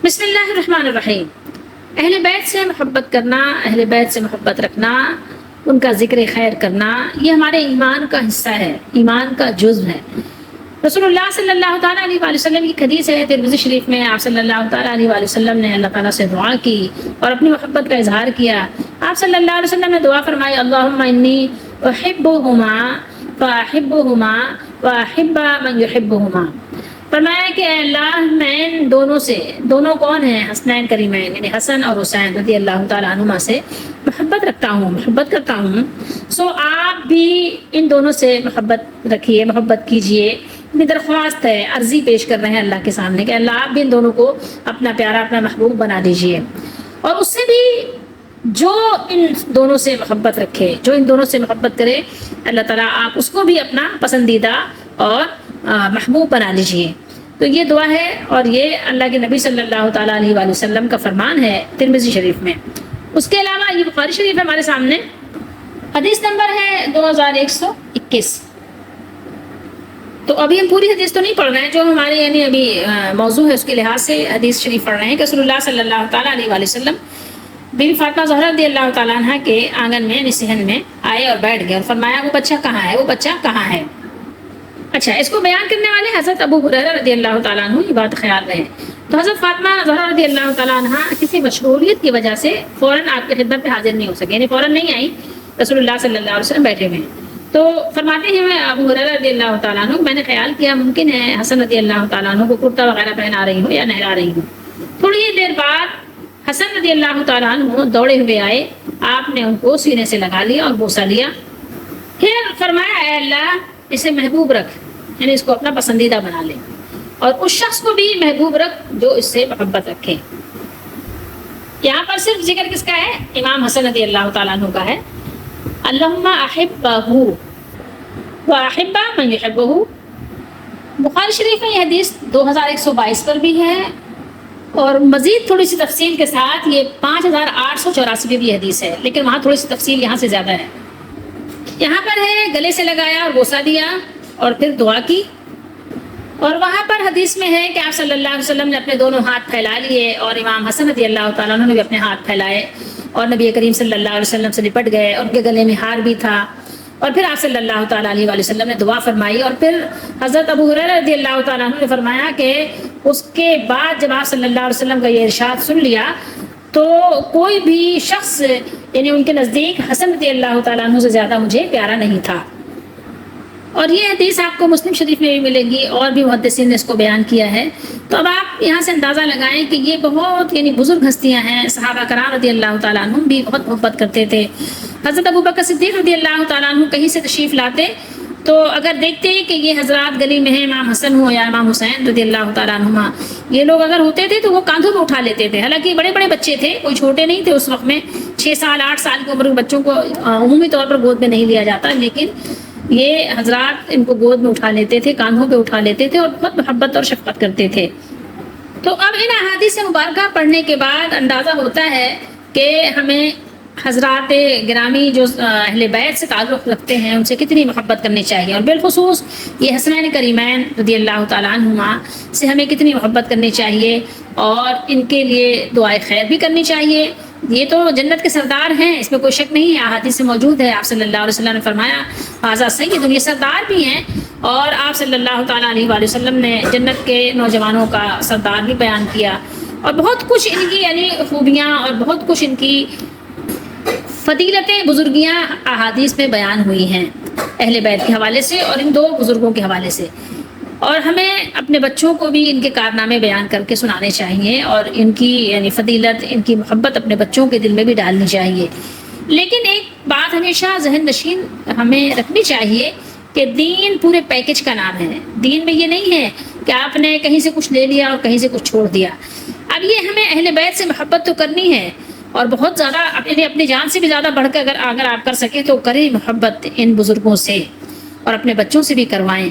بسم اللہ الرحمن الرحیم۔ اہل بیت سے محبت کرنا، اہل بیت سے محبت رکھنا، ان کا ذکر خیر کرنا، یہ ہمارے ایمان کا حصہ ہے، ایمان کا جزو ہے۔ رسول اللہ صلی اللہ تعالیٰ علیہ وآلہ وسلم کی حدیث ہے ترمذی شریف میں، آپ صلی اللہ تعالیٰ علیہ وآلہ وسلم نے اللہ تعالیٰ سے دعا کی اور اپنی محبت کا اظہار کیا۔ آپ صلی اللہ علیہ وسلم نے دعا فرمائی، اللہم انی احبہما فاحبہما واحب من یحبہما۔ فرمایا کہ اے اللہ میں ان دونوں سے، دونوں کون ہیں؟ حسنین کریمین، یعنی حسن اور حسین رضی اللہ تعالیٰ عنہما سے محبت رکھتا ہوں، محبت کرتا ہوں، سو آپ بھی ان دونوں سے محبت رکھیے، محبت کیجئے۔ اپنی درخواست ہے، عرضی پیش کر رہے ہیں اللہ کے سامنے کہ اللہ آپ بھی ان دونوں کو اپنا پیارا، اپنا محبوب بنا دیجئے۔ اور اس سے بھی جو ان دونوں سے محبت رکھے، جو ان دونوں سے محبت کرے، اللہ تعالیٰ آپ اس کو بھی اپنا پسندیدہ اور محبوب بنا لیجئے۔ تو یہ دعا ہے اور یہ اللہ کے نبی صلی اللہ تعالیٰ علیہ وآلہ وسلم کا فرمان ہے ترمذی شریف میں۔ اس کے علاوہ یہ بخاری شریف ہے ہمارے سامنے، حدیث نمبر ہے 2121۔ تو ابھی ہم پوری حدیث تو نہیں پڑھ رہے ہیں، جو ہمارے یعنی ابھی موضوع ہے اس کے لحاظ سے حدیث شریف پڑھ رہے ہیں کہ رسول اللہ صلی اللہ تعالیٰ علیہ وآلہ وسلم بی بی فاطمہ زہرا رضی اللہ تعالیٰ عنہ کے آنگن میں یعنی صحن میں آئے اور بیٹھ گئے اور فرمایا وہ بچہ کہاں ہے، وہ بچہ کہاں ہے؟ اچھا، اس کو بیان کرنے والے حضرت ابو ہریرہ رضی اللہ تعالیٰ عنہ، یہ بات خیال رہے۔ تو حضرت فاطمہ زہرا رضی اللہ تعالیٰ عنہ کسی مشغولیت کی وجہ سے فوراً آپ کی خدمت پہ حاضر نہیں ہو سکے، یعنی فوراً نہیں آئی، رسول اللہ صلی اللہ علیہ وسلم بیٹھے ہوئے ہیں۔ تو فرماتے ہیں ابو ہریرہ رضی اللہ تعالیٰ عنہ، میں نے خیال کیا ممکن ہے حسن رضی اللہ تعالیٰ عنہ کو کرتا وغیرہ پہنا رہی ہوں یا نہلا رہی ہوں۔ تھوڑی ہی دیر بعد حسن رضی اللہ تعالیٰ عنہ دوڑے ہوئے آئے، آپ نے ان کو سینے سے لگا لیا اور بوسہ لیا، پھر فرمایا اے اللہ اسے محبوب رکھ، یعنی اس کو اپنا پسندیدہ بنا لے، اور اس شخص کو بھی محبوب رکھ جو اس سے محبت رکھے۔ یہاں پر صرف ذکر کس کا ہے؟ امام حسن رضی اللہ تعالیٰ عنہ کا ہے۔ اللہم احبہ واحب من یحبہ۔ بخاری شریف میں یہ حدیث 2122 پر بھی ہے، اور مزید تھوڑی سی تفصیل کے ساتھ یہ 5884 بھی حدیث ہے، لیکن وہاں تھوڑی سی تفصیل یہاں سے زیادہ ہے۔ یہاں پر ہے گلے سے لگایا اور بوسہ دیا اور پھر دعا کی، اور وہاں پر حدیث میں ہے کہ آپ صلی اللہ علیہ وسلم نے اپنے دونوں ہاتھ پھیلا لیے اور امام حسن رضی اللہ تعالیٰ عنہ نے بھی اپنے ہاتھ پھیلائے اور نبی کریم صلی اللہ علیہ وسلم سے لپٹ گئے، ان کے گلے میں ہار بھی تھا، اور پھر آپ صلی اللہ تعالیٰ علیہ وآلہ وسلم نے دعا فرمائی، اور پھر حضرت ابو ہریرہ رضی اللہ تعالیٰ عنہ نے فرمایا کہ اس کے بعد جب آپ صلی اللہ علیہ وسلم کا یہ ارشاد سن لیا تو کوئی بھی شخص یعنی ان کے نزدیک حسن رضی اللہ تعالیٰ عنہ سے زیادہ مجھے پیارا نہیں تھا۔ اور یہ حدیث آپ کو مسلم شریف میں بھی ملے گی، اور بھی محدثین نے اس کو بیان کیا ہے۔ تو اب آپ یہاں سے اندازہ لگائیں کہ یہ بہت یعنی بزرگ ہستیاں ہیں، صحابہ کرام رضی اللہ تعالیٰ عنہ بھی بہت محبت کرتے تھے۔ حضرت ابوبکر صدیق رضی اللہ تعالیٰ عنہ کہیں سے تشریف لاتے تو اگر دیکھتے کہ یہ حضرات گلی میں ہیں، امام حسن ہو یا امام حسین رضی اللہ تعالیٰ عنہما، یہ لوگ اگر ہوتے تھے تو وہ کاندھوں پہ اٹھا لیتے تھے، حالانکہ بڑے بڑے بچے تھے، کوئی چھوٹے نہیں تھے اس وقت میں، 6 سال 8 سال کی عمر کے بچوں کو عمومی طور پر گود میں نہیں لیا جاتا، لیکن یہ حضرات ان کو گود میں اٹھا لیتے تھے، کاندھوں پہ اٹھا لیتے تھے اور بہت محبت اور شفقت کرتے تھے۔ تو اب ان احادیث مبارکہ پڑھنے کے بعد اندازہ ہوتا ہے کہ ہمیں حضرات گرامی جو اہل بیت سے تعلق رکھتے ہیں ان سے کتنی محبت کرنی چاہیے، اور بالخصوص یہ حسنین کریمین رضی اللہ تعالیٰ عنہما سے ہمیں کتنی محبت کرنی چاہیے، اور ان کے لیے دعائے خیر بھی کرنی چاہیے۔ یہ تو جنت کے سردار ہیں، اس میں کوئی شک نہیں ہے، احادیث سے موجود ہے۔ آپ صلی اللہ علیہ وسلم نے فرمایا ھذا سید، یہ سردار بھی ہیں، اور آپ صلی اللہ تعالیٰ علیہ وآلہ وسلم نے جنت کے نوجوانوں کا سردار بھی بیان کیا، اور بہت کچھ ان کی یعنی خوبیاں اور بہت کچھ ان کی فضیلتیں بزرگیاں احادیث میں بیان ہوئی ہیں اہل بیت کے حوالے سے اور ان 2 بزرگوں کے حوالے سے، اور ہمیں اپنے بچوں کو بھی ان کے کارنامے بیان کر کے سنانے چاہیے، اور ان کی یعنی فضیلت، ان کی محبت اپنے بچوں کے دل میں بھی ڈالنی چاہیے۔ لیکن ایک بات ہمیشہ ذہن نشین ہمیں رکھنی چاہیے کہ دین پورے پیکج کا نام ہے۔ دین میں یہ نہیں ہے کہ آپ نے کہیں سے کچھ لے لیا اور کہیں سے کچھ چھوڑ دیا۔ اب یہ ہمیں اہل بیت سے محبت تو کرنی ہے، اور بہت زیادہ اپنی جان سے بھی زیادہ بڑھ کر اگر آپ کر سکیں تو کریں محبت ان بزرگوں سے، اور اپنے بچوں سے بھی کروائیں،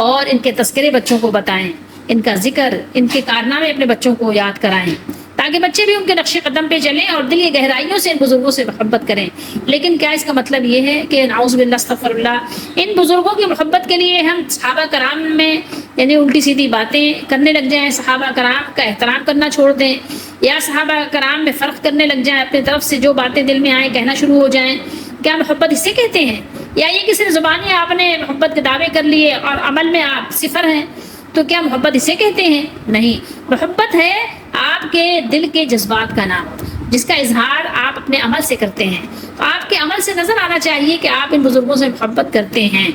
اور ان کے تذکرے بچوں کو بتائیں، ان کا ذکر، ان کے کارنامے اپنے بچوں کو یاد کرائیں، تاکہ بچے بھی ان کے نقش قدم پہ چلیں اور دلی گہرائیوں سے ان بزرگوں سے محبت کریں۔ لیکن کیا اس کا مطلب یہ ہے کہ نعوذ باللہ استغفر اللہ ان بزرگوں کی محبت کے لیے ہم صحابہ کرام میں یعنی الٹی سیدھی باتیں کرنے لگ جائیں، صحابہ کرام کا احترام کرنا چھوڑ دیں، یا صحابہ کرام میں فرق کرنے لگ جائیں، اپنی طرف سے جو باتیں دل میں آئیں کہنا شروع ہو جائیں؟ کیا محبت اسے کہتے ہیں؟ یا یہ کہ صرف زبانی آپ نے محبت کے دعوے کر لیے اور عمل میں آپ صفر ہیں، تو کیا محبت اسے کہتے ہیں؟ نہیں، محبت ہے آپ کے دل کے جذبات کا نام، جس کا اظہار آپ اپنے عمل سے کرتے ہیں۔ تو آپ کے عمل سے نظر آنا چاہیے کہ آپ ان بزرگوں سے محبت کرتے ہیں،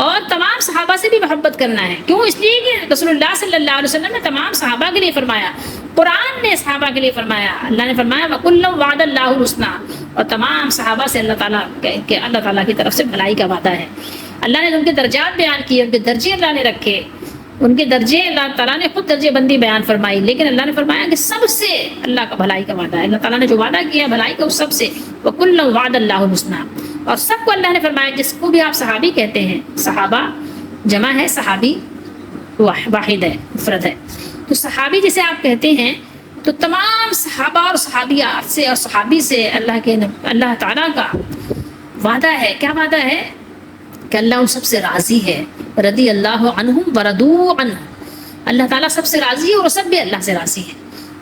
اور تمام صحابہ سے بھی محبت کرنا ہے۔ کیوں؟ اس لیے کہ رسول اللہ صلی اللہ علیہ وسلم نے تمام صحابہ کے لیے فرمایا، قرآن نے صحابہ کے لیے فرمایا، اللہ نے فرمایا وَكُلًّا وَعَدَ اللَّهُ الْحُسْنَىٰ، اور تمام صحابہ سے اللہ تعالیٰ کی طرف سے بھلائی کا وعدہ ہے۔ اللہ نے ان کے درجات بیان کیے، ان کے درجے اللہ نے رکھے، ان کے درجے اللہ تعالیٰ نے خود درجے بندی بیان فرمائی، لیکن اللہ نے فرمایا کہ سب سے اللہ کا بھلائی کا وعدہ ہے۔ اللہ تعالیٰ نے جو وعدہ کیا بھلائی کا، اس سب سے وَكُلًّا وَعَدَ اللَّهُ الْحُسْنَىٰ، اور سب کو اللہ نے فرمایا، جس کو بھی آپ صحابی کہتے ہیں، صحابہ جمع ہے، صحابی واحد ہے، مفرد ہے، تو صحابی جسے آپ کہتے ہیں تو تمام صحابہ اور صحابیات سے اور صحابی سے اللہ تعالیٰ کا وعدہ ہے۔ کیا وعدہ ہے؟ کہ اللہ ان سب سے راضی ہے، رضی اللہ عنہم ورضوا عنہ، اللہ تعالیٰ سب سے راضی ہے اور سب بھی اللہ سے راضی ہے۔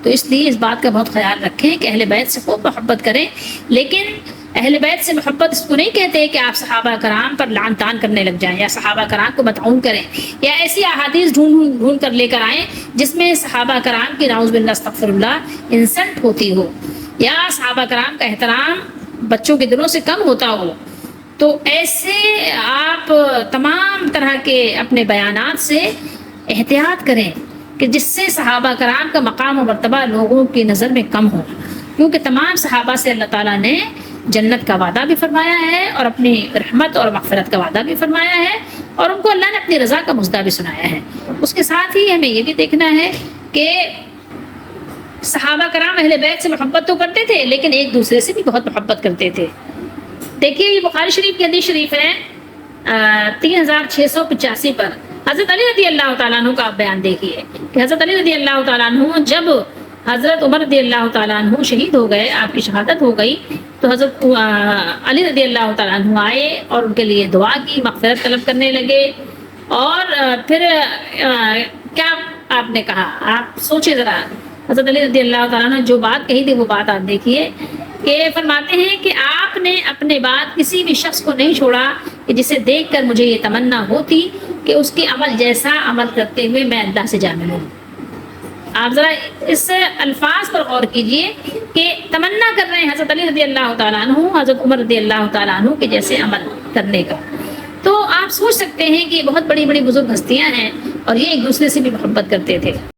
تو اس لیے اس بات کا بہت خیال رکھیں کہ اہل بیت سے خوب محبت کریں، لیکن اہل بیت سے محبت اس کو نہیں کہتے کہ آپ صحابہ کرام پر لعن طعن کرنے لگ جائیں، یا صحابہ کرام کو مطعون کریں، یا ایسی احادیث ڈھونڈ کر لے کر آئیں جس میں صحابہ کرام کی نعوذ باللہ استغفر اللہ انسلٹ ہوتی ہو، یا صحابہ کرام کا احترام بچوں کے دلوں سے کم ہوتا ہو۔ تو ایسے آپ تمام طرح کے اپنے بیانات سے احتیاط کریں کہ جس سے صحابہ کرام کا مقام و مرتبہ لوگوں کی نظر میں کم ہو، کیونکہ تمام صحابہ سے اللہ تعالیٰ نے جنت کا وعدہ بھی فرمایا ہے اور اپنی رحمت اور مغفرت کا وعدہ بھی فرمایا ہے، اور ان کو اللہ نے اپنی رضا کا مژدہ بھی سنایا ہے۔ اس کے ساتھ ہی ہمیں یہ بھی دیکھنا ہے کہ صحابہ کرام اہل بیت سے محبت تو کرتے تھے، لیکن ایک دوسرے سے بھی بہت محبت کرتے تھے۔ دیکھیے یہ بخاری شریف کی حدیث شریف ہے 3685 پر، حضرت علی رضی اللہ تعالیٰ عنہ کا آپ بیان دیکھیے کہ حضرت علی رضی اللہ تعالیٰ عنہ جب حضرت عمر رضی اللہ تعالیٰ عنہ شہید ہو گئے، آپ کی شہادت ہو گئی، تو حضرت علی رضی اللہ تعالیٰ عنہ آئے اور ان کے لیے دعا کی، مغفرت طلب کرنے لگے، اور پھر کیا آپ نے کہا؟ آپ سوچے ذرا، حضرت علی رضی اللہ تعالیٰ عنہ جو بات کہی تھی وہ بات آپ دیکھیے کہ فرماتے ہیں کہ آپ نے اپنے بعد کسی بھی شخص کو نہیں چھوڑا کہ جسے دیکھ کر مجھے یہ تمنا ہوتی کہ اس کے عمل جیسا عمل کرتے ہوئے میں اللہ سے جا ملوں۔ آپ ذرا اس الفاظ پر غور کیجئے کہ تمنا کر رہے ہیں حضرت علی رضی اللہ تعالیٰ عنہ حضرت عمر رضی اللہ تعالیٰ عنہ کے جیسے عمل کرنے کا۔ تو آپ سوچ سکتے ہیں کہ بہت بڑی بڑی بزرگ ہستیاں ہیں اور یہ ایک دوسرے سے بھی محبت کرتے تھے۔